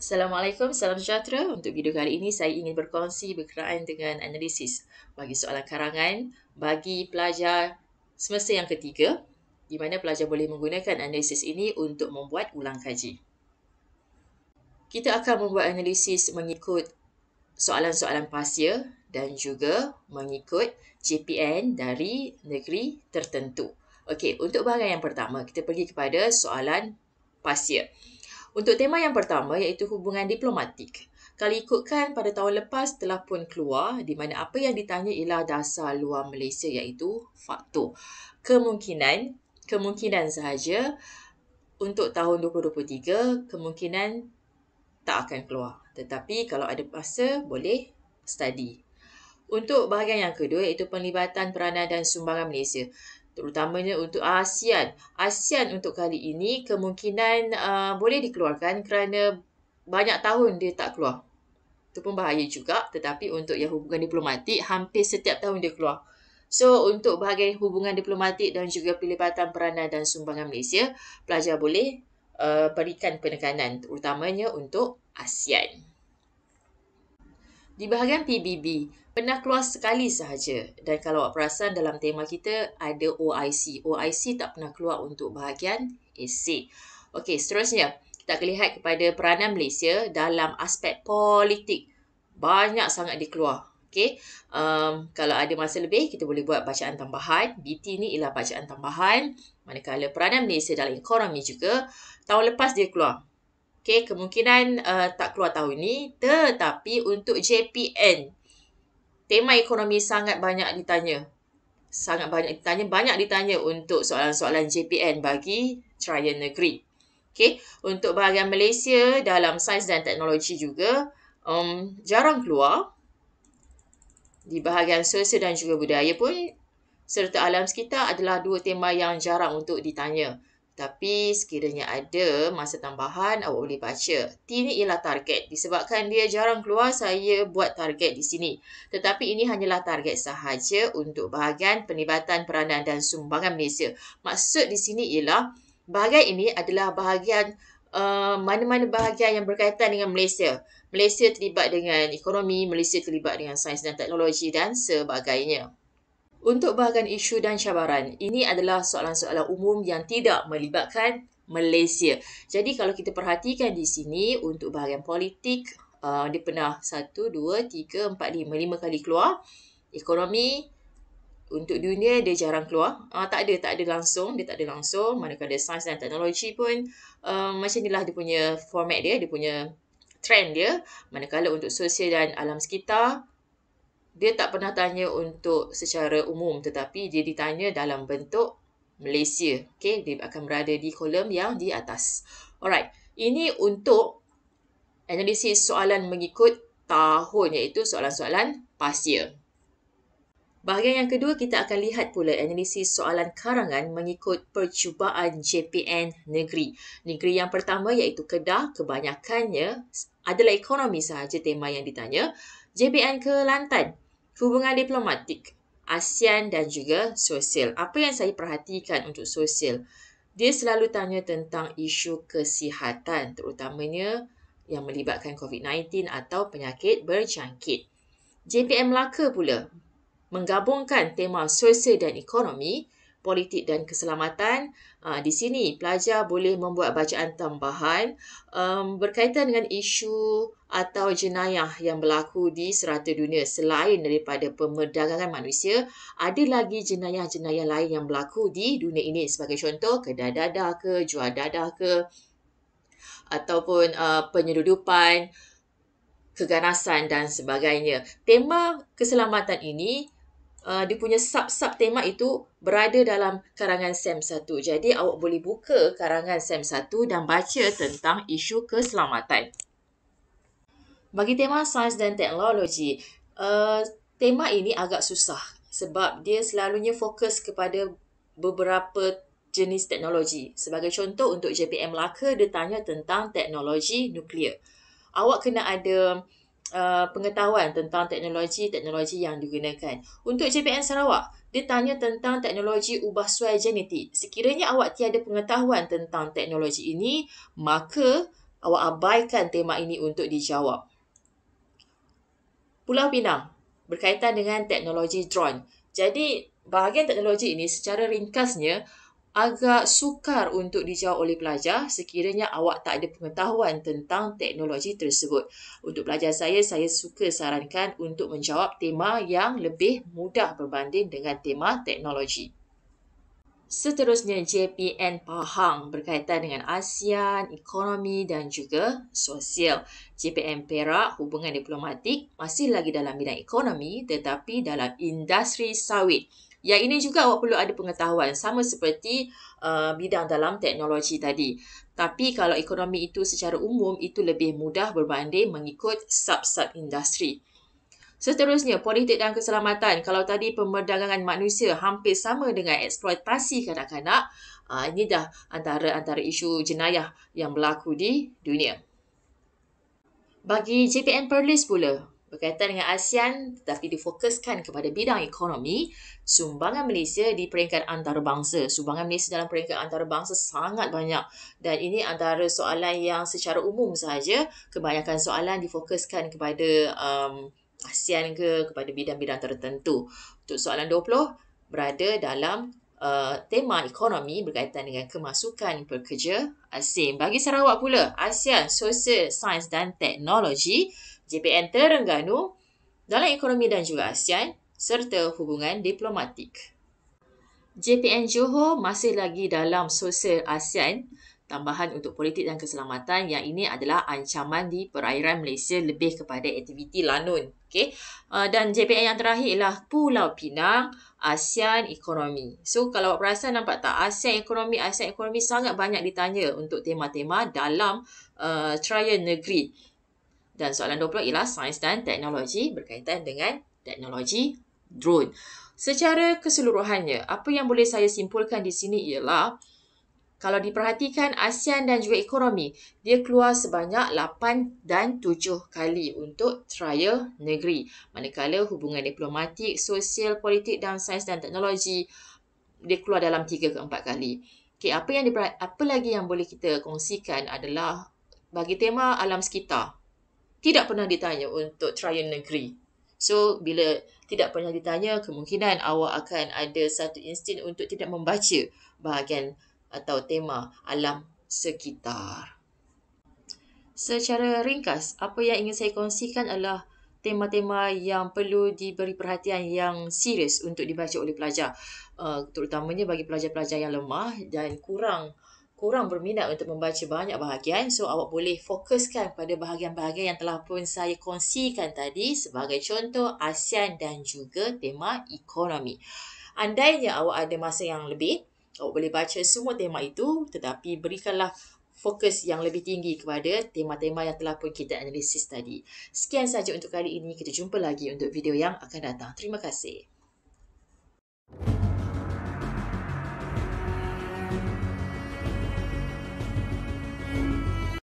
Assalamualaikum, salam sejahtera. Untuk video kali ini saya ingin berkongsi berkenaan dengan analisis bagi soalan karangan bagi pelajar semester yang ketiga, di mana pelajar boleh menggunakan analisis ini untuk membuat ulang kaji. Kita akan membuat analisis mengikut soalan-soalan pasia dan juga mengikut JPN dari negeri tertentu. Okey, untuk bahagian yang pertama, kita pergi kepada soalan pasia. Untuk tema yang pertama iaitu hubungan diplomatik. Kalau ikutkan pada tahun lepas telah pun keluar di mana apa yang ditanya ialah dasar luar Malaysia iaitu faktor. Kemungkinan sahaja untuk tahun 2023 kemungkinan tak akan keluar. Tetapi kalau ada masa boleh study. Untuk bahagian yang kedua iaitu penglibatan peranan dan sumbangan Malaysia. Terutamanya untuk ASEAN. ASEAN untuk kali ini kemungkinan boleh dikeluarkan kerana banyak tahun dia tak keluar. Itu pun bahaya juga, tetapi untuk yang hubungan diplomatik hampir setiap tahun dia keluar. So, untuk bahagian hubungan diplomatik dan juga pelibatan peranan dan sumbangan Malaysia, pelajar boleh berikan penekanan terutamanya untuk ASEAN. Di bahagian PBB, pernah keluar sekali sahaja. Dan kalau awak perasan dalam tema kita ada OIC. OIC tak pernah keluar untuk bahagian esei. Okey, seterusnya kita akan lihat kepada peranan Malaysia dalam aspek politik. Banyak sangat dikeluar. Okey, kalau ada masa lebih, kita boleh buat bacaan tambahan. BT ni ialah bacaan tambahan. Manakala peranan Malaysia dalam ekonomi juga, tahun lepas dia keluar. Okey, kemungkinan tak keluar tahun ni, tetapi untuk JPN, tema ekonomi sangat banyak ditanya. Banyak ditanya untuk soalan-soalan JPN bagi trial negeri. Okey, untuk bahagian Malaysia dalam sains dan teknologi juga, jarang keluar. Di bahagian sosial dan juga budaya pun, serta alam sekitar adalah dua tema yang jarang untuk ditanya. Tapi sekiranya ada masa tambahan, awak boleh baca. T ni ialah target. Disebabkan dia jarang keluar, saya buat target di sini. Tetapi ini hanyalah target sahaja untuk bahagian penlibatan peranan dan sumbangan Malaysia. Maksud di sini ialah bahagian ini adalah bahagian mana-mana bahagian yang berkaitan dengan Malaysia. Malaysia terlibat dengan ekonomi, Malaysia terlibat dengan sains dan teknologi dan sebagainya. Untuk bahagian isu dan cabaran, ini adalah soalan-soalan umum yang tidak melibatkan Malaysia. Jadi kalau kita perhatikan di sini untuk bahagian politik, dia pernah 1, 2, 3, 4, 5 kali keluar. Ekonomi, untuk dunia dia jarang keluar. Tak ada langsung. Manakala sains dan teknologi pun macam inilah dia punya format dia punya trend dia. Manakala untuk sosial dan alam sekitar, dia tak pernah tanya untuk secara umum tetapi dia ditanya dalam bentuk Malaysia. Okey, dia akan berada di kolom yang di atas. Alright, ini untuk analisis soalan mengikut tahun iaitu soalan-soalan pasia. Bahagian yang kedua kita akan lihat pula analisis soalan karangan mengikut percubaan JPN negeri. Negeri yang pertama iaitu Kedah, kebanyakannya adalah ekonomi sahaja tema yang ditanya. JPN Kelantan, hubungan diplomatik, ASEAN dan juga sosial. Apa yang saya perhatikan untuk sosial? Dia selalu tanya tentang isu kesihatan, terutamanya yang melibatkan COVID-19 atau penyakit berjangkit. JPN Melaka pula menggabungkan tema sosial dan ekonomi, politik dan keselamatan. Di sini pelajar boleh membuat bacaan tambahan berkaitan dengan isu atau jenayah yang berlaku di serata dunia. Selain daripada pemerdagangan manusia, ada lagi jenayah-jenayah lain yang berlaku di dunia ini. Sebagai contoh, kedai dadah ke, jual dadah ke, ataupun penyeludupan, keganasan dan sebagainya. Tema keselamatan ini dia punya sub-sub tema itu berada dalam karangan SEM 1. Jadi awak boleh buka karangan SEM 1 dan baca tentang isu keselamatan. Bagi tema sains dan teknologi, tema ini agak susah sebab dia selalunya fokus kepada beberapa jenis teknologi. Sebagai contoh untuk JPM Melaka, dia tanya tentang teknologi nuklear. Awak kena ada pengetahuan tentang teknologi yang digunakan. Untuk JPN Sarawak, dia tanya tentang teknologi ubah suai genetik. Sekiranya awak tiada pengetahuan tentang teknologi ini, maka awak abaikan tema ini untuk dijawab. Pulau Pinang berkaitan dengan teknologi drone. Jadi, bahagian teknologi ini secara ringkasnya agak sukar untuk dijawab oleh pelajar sekiranya awak tak ada pengetahuan tentang teknologi tersebut. Untuk pelajar saya suka sarankan untuk menjawab tema yang lebih mudah berbanding dengan tema teknologi. Seterusnya, JPN Pahang berkaitan dengan ASEAN, ekonomi dan juga sosial. JPN Perak, hubungan diplomatik, masih lagi dalam bidang ekonomi tetapi dalam industri sawit. Yang ini juga awak perlu ada pengetahuan, sama seperti bidang dalam teknologi tadi. Tapi kalau ekonomi itu secara umum, itu lebih mudah berbanding mengikut sub-sub industri. Seterusnya, politik dan keselamatan. Kalau tadi pemerdagangan manusia hampir sama dengan eksploitasi kanak-kanak, ini dah antara isu jenayah yang berlaku di dunia. Bagi JPN Perlis pula, berkaitan dengan ASEAN tetapi difokuskan kepada bidang ekonomi, sumbangan Malaysia di peringkat antarabangsa. Sumbangan Malaysia dalam peringkat antarabangsa sangat banyak dan ini antara soalan yang secara umum sahaja. Kebanyakan soalan difokuskan kepada ASEAN kepada bidang-bidang tertentu. Untuk soalan 20 berada dalam tema ekonomi berkaitan dengan kemasukan pekerja asing. Bagi Sarawak pula, ASEAN, Sosial, Sains dan Teknologi, JPN Terengganu dalam ekonomi dan juga ASEAN serta hubungan diplomatik. JPN Johor masih lagi dalam Sosial ASEAN, tambahan untuk politik dan keselamatan yang ini adalah ancaman di perairan Malaysia lebih kepada aktiviti lanun. Okay? Dan JPN yang terakhir ialah Pulau Pinang, ASEAN Ekonomi. So kalau awak perasan nampak tak, ASEAN Ekonomi sangat banyak ditanya untuk tema-tema dalam trial negeri. Dan soalan 20 ialah sains dan teknologi berkaitan dengan teknologi drone. Secara keseluruhannya, apa yang boleh saya simpulkan di sini ialah kalau diperhatikan ASEAN dan juga ekonomi, dia keluar sebanyak 8 dan 7 kali untuk trial negeri. Manakala hubungan diplomatik, sosial, politik dan sains dan teknologi, dia keluar dalam 3 ke 4 kali. Okay, apa lagi yang boleh kita kongsikan adalah bagi tema alam sekitar, tidak pernah ditanya untuk trial negeri. So, bila tidak pernah ditanya, kemungkinan awak akan ada satu insting untuk tidak membaca bahagian atau tema alam sekitar. Secara ringkas, apa yang ingin saya kongsikan adalah tema-tema yang perlu diberi perhatian yang serius untuk dibaca oleh pelajar. Terutamanya bagi pelajar-pelajar yang lemah dan kurang berminat untuk membaca banyak bahagian. So, awak boleh fokuskan pada bahagian-bahagian yang telah pun saya kongsikan tadi sebagai contoh ASEAN dan juga tema ekonomi. Andainya awak ada masa yang lebih, awak boleh baca semua tema itu tetapi berikanlah fokus yang lebih tinggi kepada tema-tema yang telah pun kita analisis tadi. Sekian sahaja untuk kali ini. Kita jumpa lagi untuk video yang akan datang. Terima kasih.